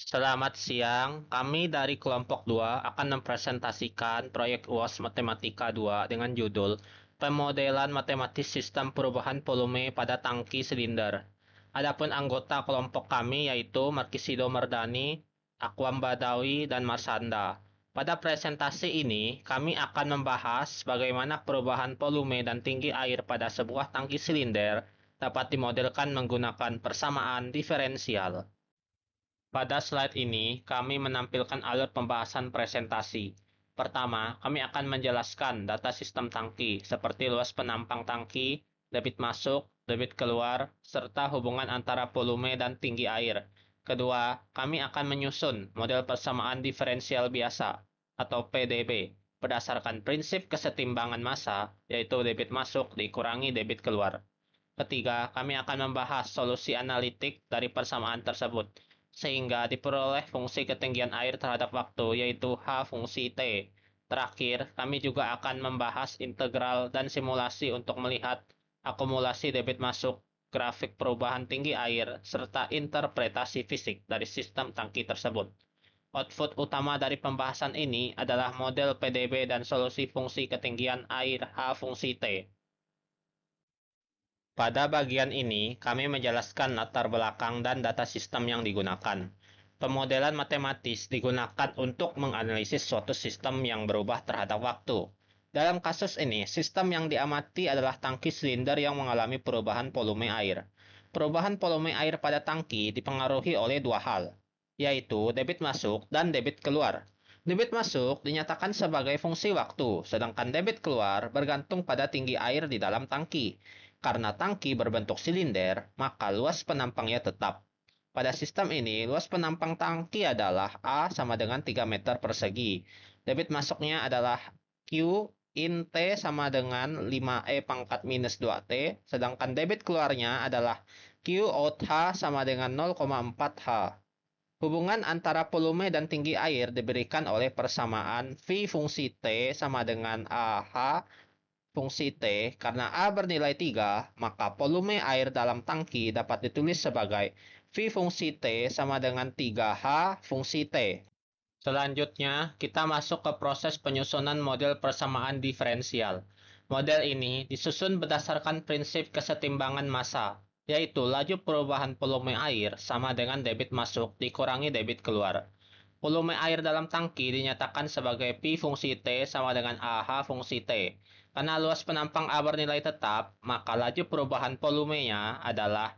Selamat siang, kami dari kelompok 2 akan mempresentasikan proyek UAS Matematika 2 dengan judul Pemodelan Matematis Sistem Perubahan Volume pada Tangki Silinder. Adapun anggota kelompok kami yaitu Markisido Mardani, Akwam Badawi, dan Marsanda. Pada presentasi ini, kami akan membahas bagaimana perubahan volume dan tinggi air pada sebuah tangki silinder dapat dimodelkan menggunakan persamaan diferensial. Pada slide ini, kami menampilkan alur pembahasan presentasi. Pertama, kami akan menjelaskan data sistem tangki, seperti luas penampang tangki, debit masuk, debit keluar, serta hubungan antara volume dan tinggi air. Kedua, kami akan menyusun model persamaan diferensial biasa, atau PDB, berdasarkan prinsip kesetimbangan massa, yaitu debit masuk dikurangi debit keluar. Ketiga, kami akan membahas solusi analitik dari persamaan tersebut, sehingga diperoleh fungsi ketinggian air terhadap waktu, yaitu H fungsi T. Terakhir, kami juga akan membahas integral dan simulasi untuk melihat akumulasi debit masuk, grafik perubahan tinggi air, serta interpretasi fisik dari sistem tangki tersebut. Output utama dari pembahasan ini adalah model PDB dan solusi fungsi ketinggian air H fungsi T. Pada bagian ini, kami menjelaskan latar belakang dan data sistem yang digunakan. Pemodelan matematis digunakan untuk menganalisis suatu sistem yang berubah terhadap waktu. Dalam kasus ini, sistem yang diamati adalah tangki silinder yang mengalami perubahan volume air. Perubahan volume air pada tangki dipengaruhi oleh dua hal, yaitu debit masuk dan debit keluar. Debit masuk dinyatakan sebagai fungsi waktu, sedangkan debit keluar bergantung pada tinggi air di dalam tangki. Karena tangki berbentuk silinder, maka luas penampangnya tetap. Pada sistem ini, luas penampang tangki adalah A sama dengan 3 meter persegi. Debit masuknya adalah Q in T sama dengan 5E pangkat minus 2T, sedangkan debit keluarnya adalah Q out H sama dengan 0,4 H. Hubungan antara volume dan tinggi air diberikan oleh persamaan V fungsi T sama dengan AH fungsi T. Karena A bernilai 3, maka volume air dalam tangki dapat ditulis sebagai V fungsi T sama dengan 3H fungsi T. Selanjutnya, kita masuk ke proses penyusunan model persamaan diferensial. Model ini disusun berdasarkan prinsip kesetimbangan massa, yaitu laju perubahan volume air sama dengan debit masuk dikurangi debit keluar. Volume air dalam tangki dinyatakan sebagai P fungsi T sama dengan AH fungsi T. Karena luas penampang A bernilai tetap, maka laju perubahan volumenya adalah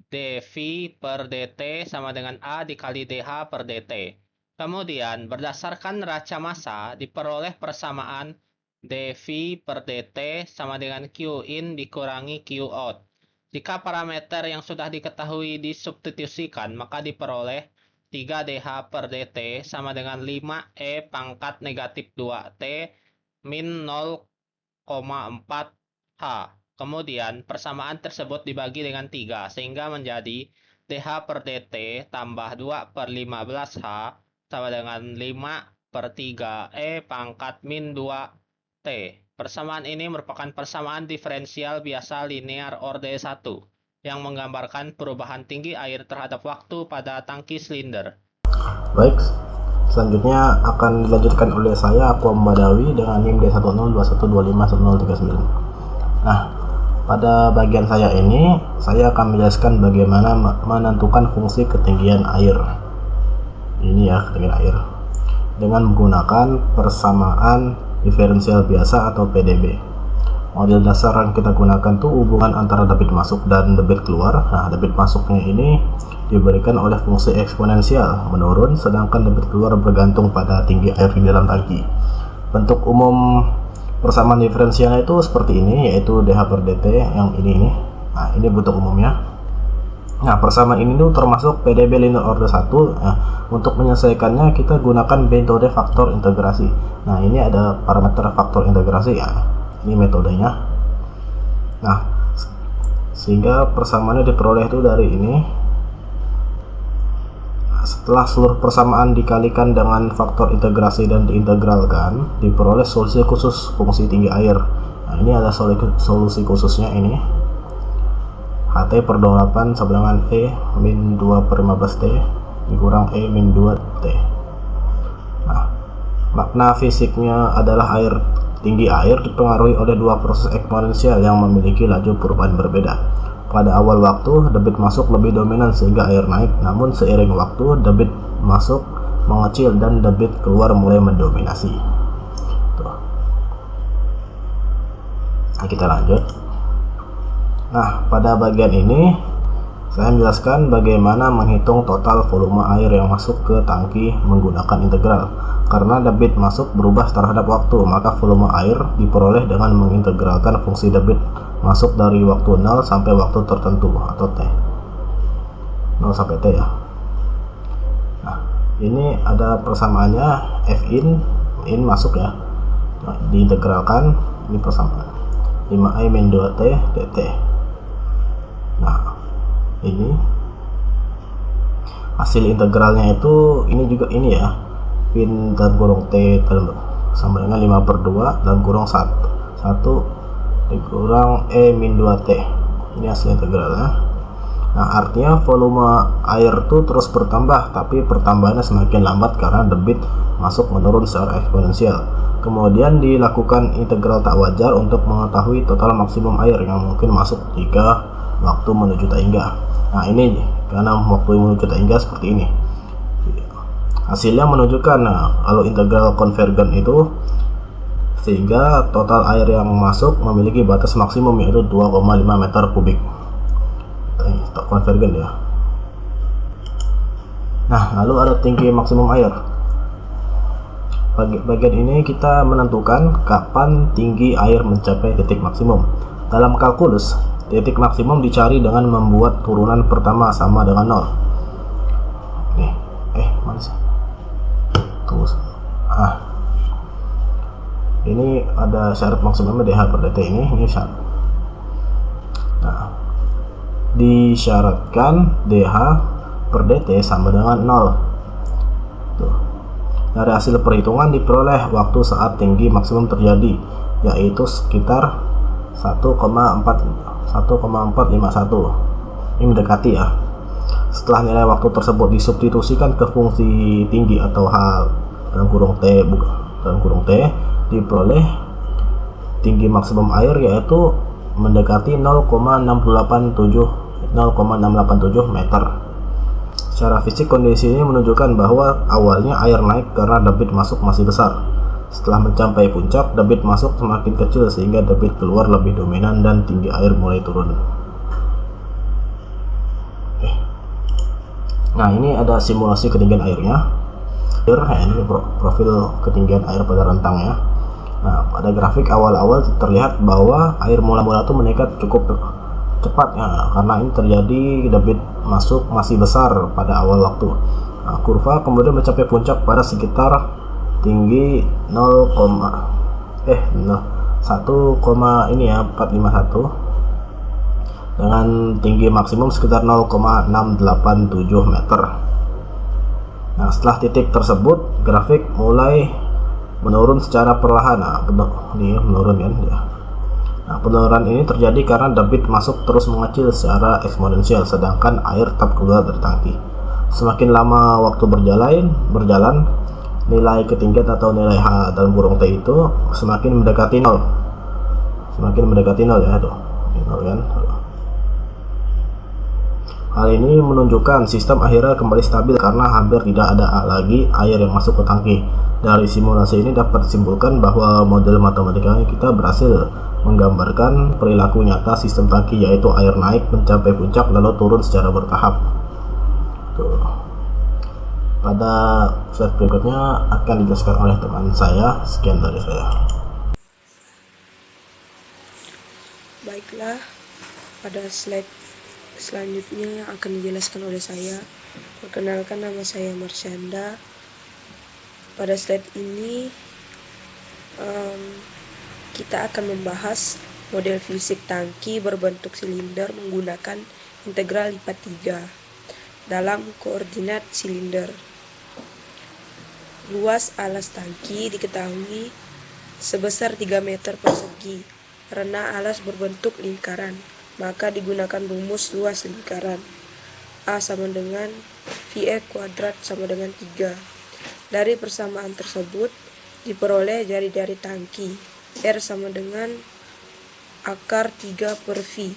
dV per dt sama dengan A dikali dH per dt. Kemudian, berdasarkan neraca massa, diperoleh persamaan dV per dt sama dengan Q in dikurangi Q out. Jika parameter yang sudah diketahui disubstitusikan, maka diperoleh 3dH per dt sama dengan 5E pangkat negatif 2T min 0,4 H. Kemudian, persamaan tersebut dibagi dengan 3, sehingga menjadi dH per dt tambah 2 per 15 H sama dengan 5 per 3 E pangkat min 2 T. Persamaan ini merupakan persamaan diferensial biasa linear orde 1 yang menggambarkan perubahan tinggi air terhadap waktu pada tangki silinder. Baik, selanjutnya akan dilanjutkan oleh saya, Akwam Badawi, dengan NIM D1021251039. Nah, pada bagian saya ini, saya akan menjelaskan bagaimana menentukan fungsi ketinggian air. Ini ya, ketinggian air. Dengan menggunakan persamaan diferensial biasa atau PDB. Model dasar yang kita gunakan tuh hubungan antara debit masuk dan debit keluar. Nah, debit masuknya ini diberikan oleh fungsi eksponensial menurun, sedangkan debit keluar bergantung pada tinggi air di dalam tangki. Bentuk umum persamaan diferensialnya itu seperti ini, yaitu dH per dt yang ini. Nah, ini bentuk umumnya. Nah, persamaan ini tuh termasuk PDB linear order 1. Nah, untuk menyelesaikannya kita gunakan metode faktor integrasi. Nah, ini ada parameter faktor integrasi ya. Ini metodenya. Nah, sehingga persamaannya diperoleh itu dari ini. Setelah seluruh persamaan dikalikan dengan faktor integrasi dan diintegralkan, diperoleh solusi khusus fungsi tinggi air. Nah, ini ada solusi khususnya ini. HT per 28 sama dengan E min 2 per 15T dikurang E min 2T. Nah, makna fisiknya adalah tinggi air dipengaruhi oleh dua proses eksponensial yang memiliki laju perubahan berbeda. Pada awal waktu, debit masuk lebih dominan sehingga air naik, namun seiring waktu, debit masuk mengecil dan debit keluar mulai mendominasi. Tuh. Nah, kita lanjut. Nah, pada bagian ini saya menjelaskan bagaimana menghitung total volume air yang masuk ke tangki menggunakan integral. Karena debit masuk berubah terhadap waktu, maka volume air diperoleh dengan mengintegralkan fungsi debit masuk dari waktu 0 sampai waktu tertentu atau T. 0 sampai T ya. Nah, ini ada persamaannya F in masuk ya. Nah, diintegralkan, ini persamaan 5E min 2T dt. Nah, ini hasil integralnya itu ini juga ini ya, pin dalam kurung T sama dengan 5/2 dalam kurung 1 dikurang E min 2T. Ini hasil integralnya. Nah, artinya volume air itu terus bertambah, tapi pertambahannya semakin lambat karena debit masuk menurun secara eksponensial. Kemudian dilakukan integral tak wajar untuk mengetahui total maksimum air yang mungkin masuk jika waktu menuju tak hingga. Nah, ini karena waktu menuju tak hingga seperti ini. Hasilnya menunjukkan kalau integral konvergen itu, sehingga total air yang masuk memiliki batas maksimum yaitu 2,5 meter kubik. Tak konvergen ya. Nah, lalu ada tinggi maksimum air. Bagian ini kita menentukan kapan tinggi air mencapai titik maksimum. Dalam kalkulus, titik maksimum dicari dengan membuat turunan pertama sama dengan 0. Nih, mana sih? Tunggu. Ini ada syarat maksimum dH per dt ini syarat. Nah, disyaratkan dH per dt sama dengan 0. Tuh. Dari hasil perhitungan diperoleh waktu saat tinggi maksimum terjadi, yaitu sekitar 1,451. Ini mendekati ya. Setelah nilai waktu tersebut disubstitusikan ke fungsi tinggi atau H dalam kurung T diperoleh tinggi maksimum air yaitu mendekati 0,687 meter. Secara fisik kondisi ini menunjukkan bahwa awalnya air naik karena debit masuk masih besar. Setelah mencapai puncak, debit masuk semakin kecil sehingga debit keluar lebih dominan dan tinggi air mulai turun. Nah, ini ada simulasi ketinggian airnya. Ini profil ketinggian air pada rentangnya. Nah, pada grafik awal-awal terlihat bahwa air mula-mula itu meningkat cukup cepat ya, karena ini terjadi debit masuk masih besar pada awal waktu. Nah, kurva kemudian mencapai puncak pada sekitar tinggi 451 dengan tinggi maksimum sekitar 0,687 meter. Nah, setelah titik tersebut grafik mulai menurun secara perlahan. Menurun kan ya. Nah, penurunan ini terjadi karena debit masuk terus mengecil secara eksponensial sedangkan air tetap keluar dari tangki. Semakin lama waktu berjalan, nilai ketinggian atau nilai H dalam kurung T itu semakin mendekati 0. Ya, tuh. 0 kan. Hal ini menunjukkan sistem akhirnya kembali stabil karena hampir tidak ada lagi air yang masuk ke tangki. Dari simulasi ini dapat disimpulkan bahwa model matematika kita berhasil menggambarkan perilaku nyata sistem tangki, yaitu air naik mencapai puncak lalu turun secara bertahap. Tuh. Pada slide berikutnya akan dijelaskan oleh teman saya. Sekian dari saya. Baiklah, pada slide selanjutnya akan dijelaskan oleh saya. Perkenalkan, nama saya Marsyanda. Pada slide ini kita akan membahas model fisik tangki berbentuk silinder menggunakan integral lipat 3 dalam koordinat silinder. Luas alas tangki diketahui sebesar 3 meter persegi. Karena alas berbentuk lingkaran, maka digunakan rumus luas lingkaran. A sama dengan V VE kuadrat sama dengan 3. Dari persamaan tersebut diperoleh jari-jari tangki R sama dengan akar 3 per V.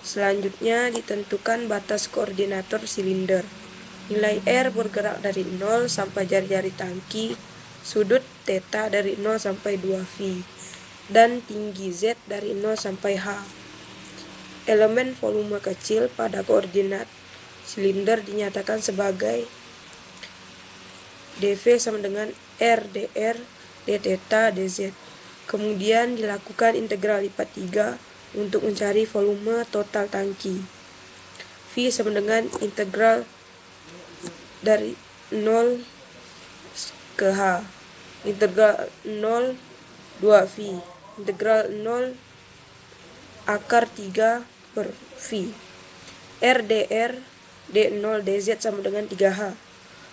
Selanjutnya ditentukan batas koordinator silinder. Nilai R bergerak dari 0 sampai jari-jari tangki, sudut theta dari 0 sampai 2V, dan tinggi Z dari 0 sampai H. Elemen volume kecil pada koordinat silinder dinyatakan sebagai dV sama dengan R dr d theta dz. Kemudian dilakukan integral lipat 3 untuk mencari volume total tangki. V sama dengan integral dari 0 ke H. Integral 0 2V. Integral 0 akar 3 per V. R dr d0 dz sama dengan 3H.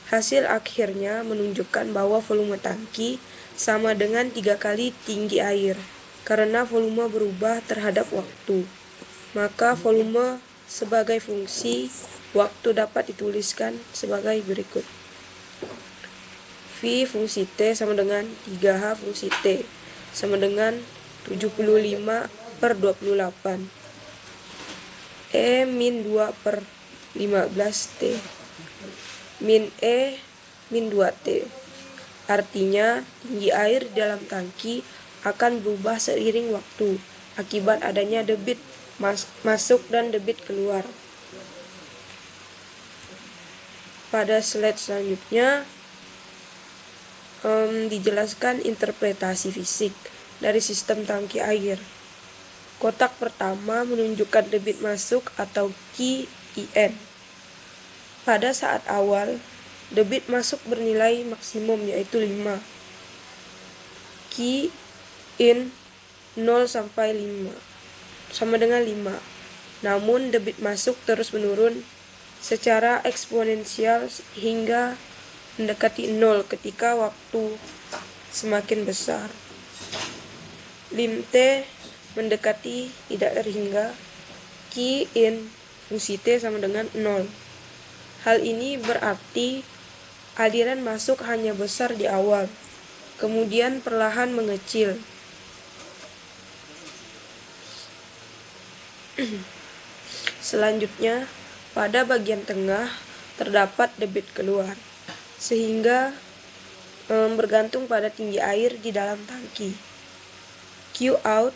Hasil akhirnya menunjukkan bahwa volume tangki sama dengan 3 kali tinggi air. Karena volume berubah terhadap waktu, maka volume sebagai fungsi waktu dapat dituliskan sebagai berikut. V fungsi T sama dengan 3H fungsi T sama dengan 75 per 28. E min 2 per 15 T. Min E min 2 T. Artinya tinggi air di dalam tangki akan berubah seiring waktu akibat adanya debit masuk dan debit keluar. Pada slide selanjutnya dijelaskan interpretasi fisik dari sistem tangki air. Kotak pertama menunjukkan debit masuk atau QIN. Pada saat awal, debit masuk bernilai maksimum yaitu 5. QIN 0 sampai 5 sama dengan 5. Namun debit masuk terus menurun secara eksponensial hingga mendekati 0 ketika waktu semakin besar. Lim T mendekati tidak terhingga, QIN fungsi T sama dengan 0. Hal ini berarti aliran masuk hanya besar di awal, kemudian perlahan mengecil. Selanjutnya, pada bagian tengah terdapat debit keluar, sehingga bergantung pada tinggi air di dalam tangki. Q out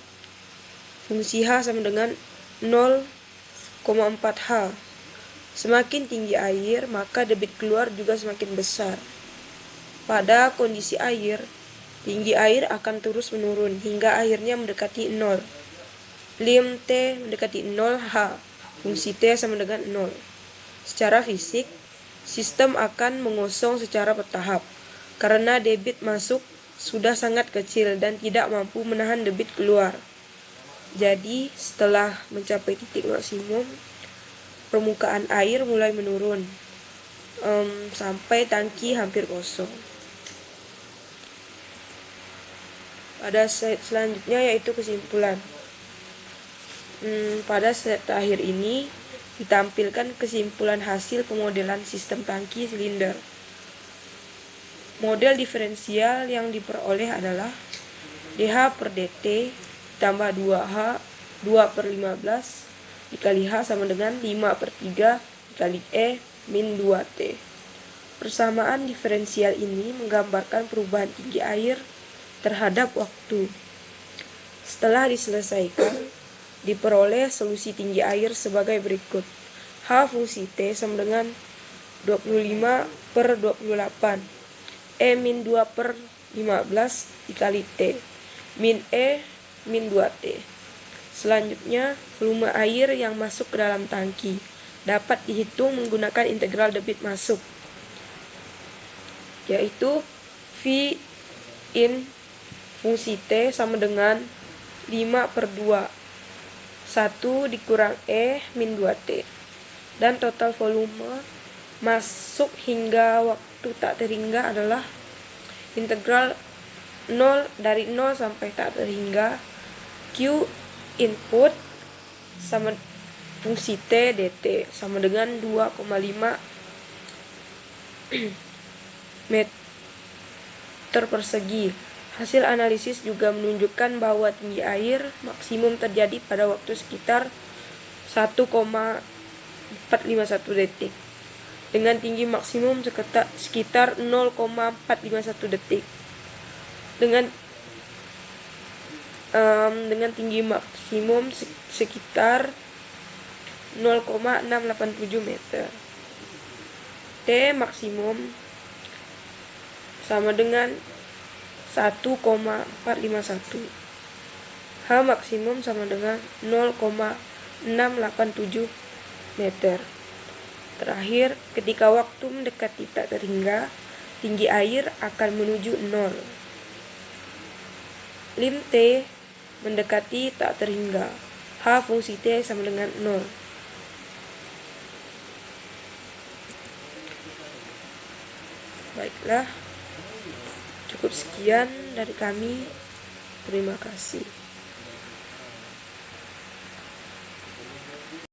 fungsi H sama dengan 0,4H. Semakin tinggi air, maka debit keluar juga semakin besar. Pada kondisi air, tinggi air akan terus menurun hingga akhirnya mendekati 0. Lim T mendekati 0H, fungsi T sama dengan 0. Secara fisik, sistem akan mengosong secara bertahap karena debit masuk sudah sangat kecil dan tidak mampu menahan debit keluar. Jadi, setelah mencapai titik maksimum, permukaan air mulai menurun sampai tangki hampir kosong. Pada slide selanjutnya yaitu kesimpulan. Pada slide terakhir ini ditampilkan kesimpulan hasil pemodelan sistem tangki silinder. Model diferensial yang diperoleh adalah dH per dt ditambah 2H 2 per 15 dikali H sama dengan 5 per 3 dikali E min 2T. Persamaan diferensial ini menggambarkan perubahan tinggi air terhadap waktu. Setelah diselesaikan, diperoleh solusi tinggi air sebagai berikut. H fungsi T sama dengan 25 per 28. E min 2 per 15 dikali T. Min E min 2T. Selanjutnya, volume air yang masuk ke dalam tangki dapat dihitung menggunakan integral debit masuk, yaitu V in fungsi T sama dengan 5 per 2. 1 dikurang E min 2T. Dan total volume masuk hingga waktu tak terhingga adalah integral 0 dari 0 sampai tak terhingga Q input sama fungsi T dt sama dengan 2,5 meter persegi. Hasil analisis juga menunjukkan bahwa tinggi air maksimum terjadi pada waktu sekitar 1,451 detik dengan tinggi maksimum sekitar 0,451 detik dengan tinggi maksimum sekitar 0,687 meter. T maksimum sama dengan 1,451. H maksimum sama dengan 0,687 meter. Terakhir, ketika waktu mendekati tak terhingga, tinggi air akan menuju 0. Lim T mendekati tak terhingga. H fungsi T sama dengan 0. Baiklah, cukup sekian dari kami. Terima kasih.